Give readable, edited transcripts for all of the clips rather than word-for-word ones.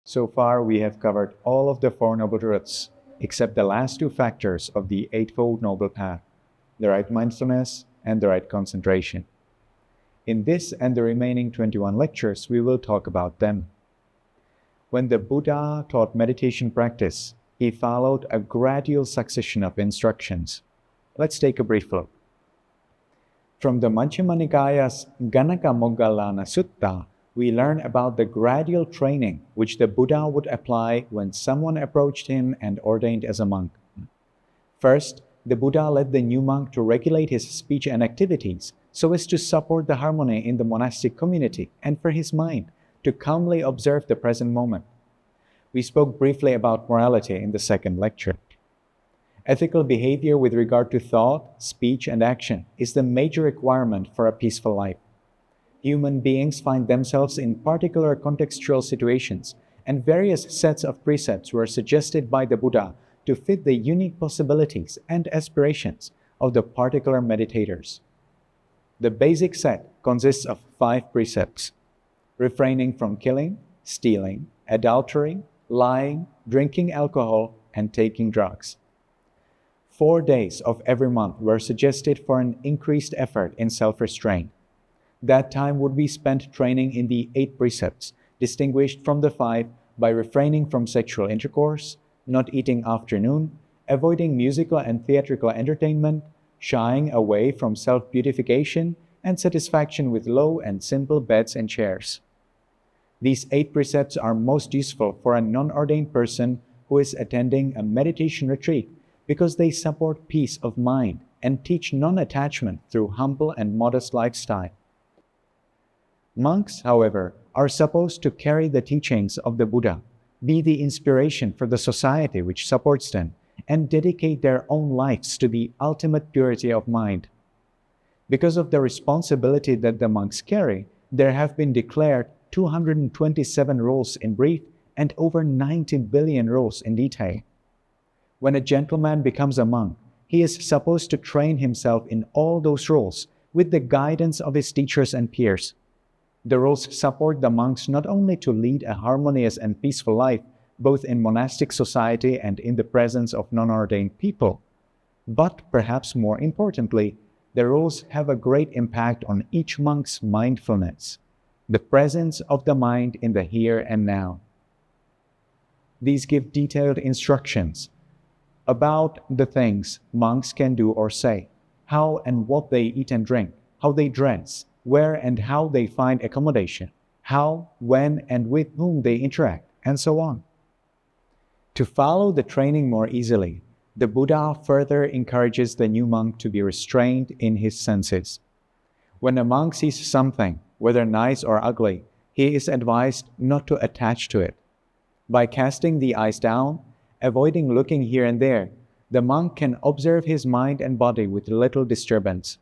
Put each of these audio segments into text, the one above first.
So far, we have covered all of the Four Noble Truths, except the last two factors of the Eightfold Noble Path, the right mindfulness and the right concentration. In this and the remaining 21 lectures, we will talk about them. When the Buddha taught meditation practice, he followed a gradual succession of instructions. Let's take a brief look. From the Majjhima Nikaya's Ganaka Moggallana Sutta, we learn about the gradual training which the Buddha would apply when someone approached him and ordained as a monk. First, the Buddha led the new monk to regulate his speech and activities so as to support the harmony in the monastic community and for his mind to calmly observe the present moment. We spoke briefly about morality in the second lecture. Ethical behavior with regard to thought, speech, and action is the major requirement for a peaceful life. Human beings find themselves in particular contextual situations, and various sets of precepts were suggested by the Buddha to fit the unique possibilities and aspirations of the particular meditators. The basic set consists of 5 precepts: refraining from killing, stealing, adultery, lying, drinking alcohol, and taking drugs. 4 days of every month were suggested for an increased effort in self-restraint. That time would be spent training in the 8 precepts, distinguished from the 5 by refraining from sexual intercourse, not eating after noon, avoiding musical and theatrical entertainment, shying away from self-beautification, and satisfaction with low and simple beds and chairs. These 8 precepts are most useful for a non-ordained person who is attending a meditation retreat because they support peace of mind and teach non-attachment through humble and modest lifestyle. Monks, however, are supposed to carry the teachings of the Buddha, be the inspiration for the society which supports them, and dedicate their own lives to the ultimate purity of mind. Because of the responsibility that the monks carry, there have been declared 227 rules in brief and over 90 billion rules in detail. When a gentleman becomes a monk, he is supposed to train himself in all those rules with the guidance of his teachers and peers. The rules support the monks not only to lead a harmonious and peaceful life, both in monastic society and in the presence of non-ordained people, but perhaps more importantly, the rules have a great impact on each monk's mindfulness, the presence of the mind in the here and now. These give detailed instructions about the things monks can do or say, how and what they eat and drink, how they dress, where and how they find accommodation, how, when, and with whom they interact, and so on. To follow the training more easily, the Buddha further encourages the new monk to be restrained in his senses. When a monk sees something, whether nice or ugly, he is advised not to attach to it. By casting the eyes down, avoiding looking here and there, the monk can observe his mind and body with little disturbance.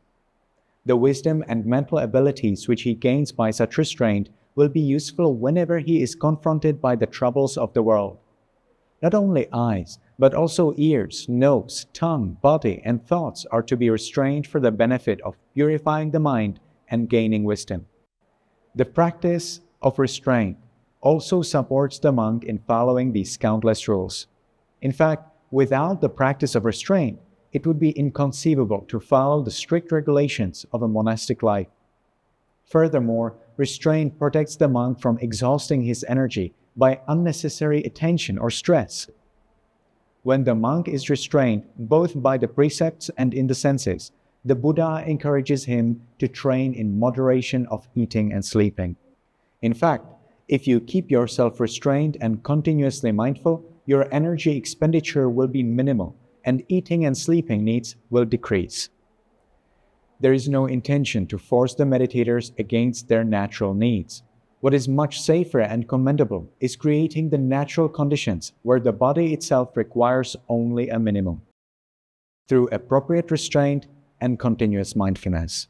The wisdom and mental abilities which he gains by such restraint will be useful whenever he is confronted by the troubles of the world. Not only eyes, but also ears, nose, tongue, body, and thoughts are to be restrained for the benefit of purifying the mind and gaining wisdom. The practice of restraint also supports the monk in following these countless rules. In fact, without the practice of restraint, it would be inconceivable to follow the strict regulations of a monastic life. Furthermore, restraint protects the monk from exhausting his energy by unnecessary attention or stress. When the monk is restrained both by the precepts and in the senses, the Buddha encourages him to train in moderation of eating and sleeping. In fact, if you keep yourself restrained and continuously mindful, your energy expenditure will be minimal, and eating and sleeping needs will decrease. There is no intention to force the meditators against their natural needs. What is much safer and commendable is creating the natural conditions where the body itself requires only a minimum, through appropriate restraint and continuous mindfulness.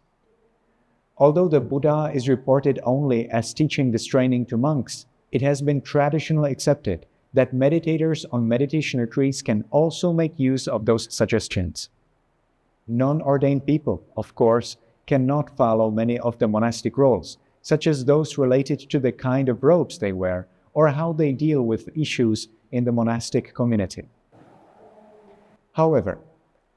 Although the Buddha is reported only as teaching this training to monks, it has been traditionally accepted that meditators on meditation retreats can also make use of those suggestions. Non-ordained people, of course, cannot follow many of the monastic rules, such as those related to the kind of robes they wear or how they deal with issues in the monastic community. However,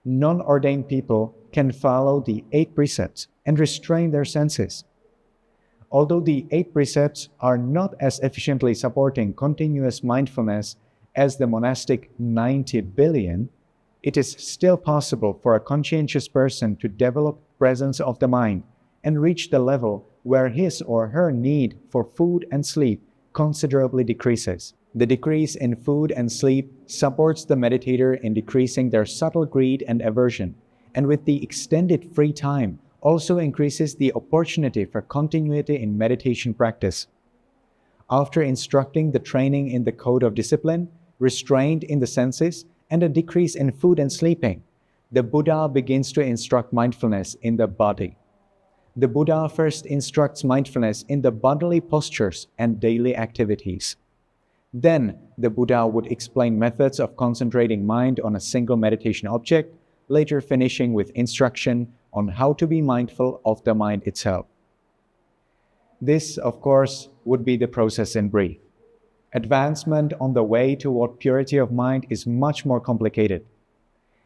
non-ordained people can follow the 8 precepts and restrain their senses. Although the 8 precepts are not as efficiently supporting continuous mindfulness as the monastic 90 billion, it is still possible for a conscientious person to develop presence of the mind and reach the level where his or her need for food and sleep considerably decreases. The decrease in food and sleep supports the meditator in decreasing their subtle greed and aversion, and with the extended free time, also increases the opportunity for continuity in meditation practice. After instructing the training in the code of discipline, restraint in the senses, and a decrease in food and sleeping, the Buddha begins to instruct mindfulness in the body. The Buddha first instructs mindfulness in the bodily postures and daily activities. Then, the Buddha would explain methods of concentrating mind on a single meditation object, later finishing with instruction on how to be mindful of the mind itself. This, of course, would be the process in brief. Advancement on the way toward purity of mind is much more complicated.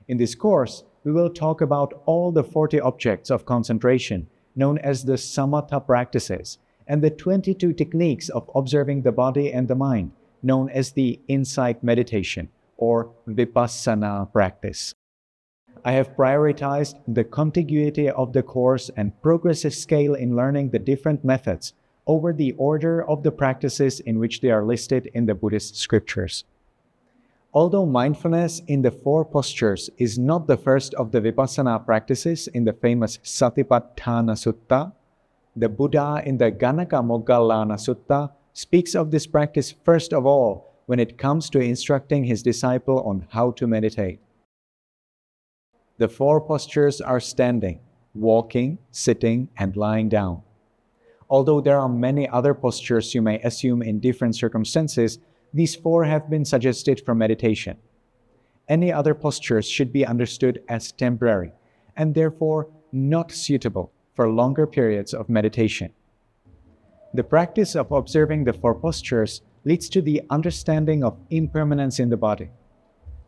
In this course, we will talk about all the 40 objects of concentration, known as the samatha practices, and the 22 techniques of observing the body and the mind, known as the insight meditation or vipassana practice. I have prioritized the contiguity of the course and progressive scale in learning the different methods over the order of the practices in which they are listed in the Buddhist scriptures. Although mindfulness in the 4 postures is not the first of the vipassana practices in the famous Satipatthana Sutta, the Buddha in the Ganaka Moggallana Sutta speaks of this practice first of all when it comes to instructing his disciple on how to meditate. The 4 postures are standing, walking, sitting, and lying down. Although there are many other postures you may assume in different circumstances, these 4 have been suggested for meditation. Any other postures should be understood as temporary and therefore not suitable for longer periods of meditation. The practice of observing the 4 postures leads to the understanding of impermanence in the body.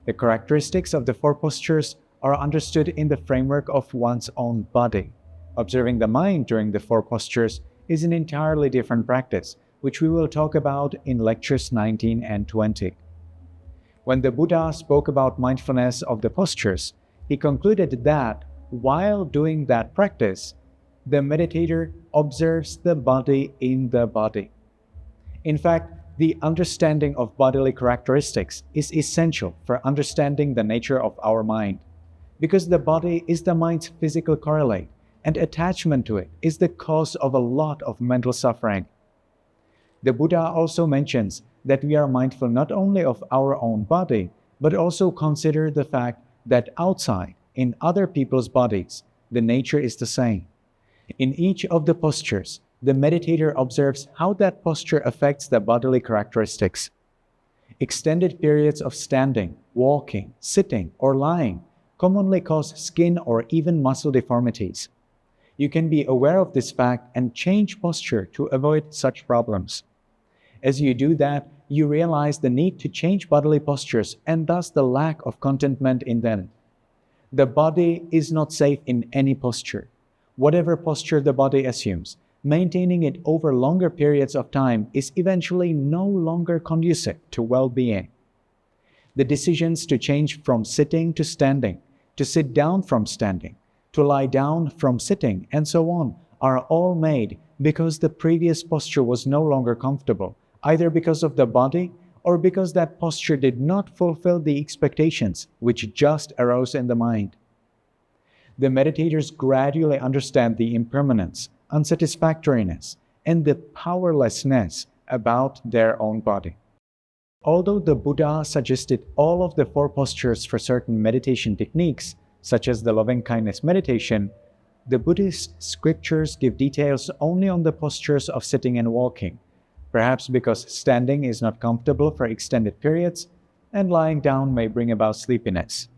The characteristics of the 4 postures are understood in the framework of one's own body. Observing the mind during the 4 postures is an entirely different practice, which we will talk about in lectures 19 and 20. When the Buddha spoke about mindfulness of the postures, he concluded that while doing that practice, the meditator observes the body in the body. In fact, the understanding of bodily characteristics is essential for understanding the nature of our mind, because the body is the mind's physical correlate, and attachment to it is the cause of a lot of mental suffering. The Buddha also mentions that we are mindful not only of our own body, but also consider the fact that outside, in other people's bodies, the nature is the same. In each of the postures, the meditator observes how that posture affects the bodily characteristics. Extended periods of standing, walking, sitting, or lying commonly cause skin or even muscle deformities. You can be aware of this fact and change posture to avoid such problems. As you do that, you realize the need to change bodily postures and thus the lack of contentment in them. The body is not safe in any posture. Whatever posture the body assumes, maintaining it over longer periods of time is eventually no longer conducive to well-being. The decisions to change from sitting to standing, to sit down from standing, to lie down from sitting, and so on, are all made because the previous posture was no longer comfortable, either because of the body or because that posture did not fulfill the expectations which just arose in the mind. The meditators gradually understand the impermanence, unsatisfactoriness, and the powerlessness about their own body. Although the Buddha suggested all of the 4 postures for certain meditation techniques, such as the loving-kindness meditation, the Buddhist scriptures give details only on the postures of sitting and walking, perhaps because standing is not comfortable for extended periods, and lying down may bring about sleepiness.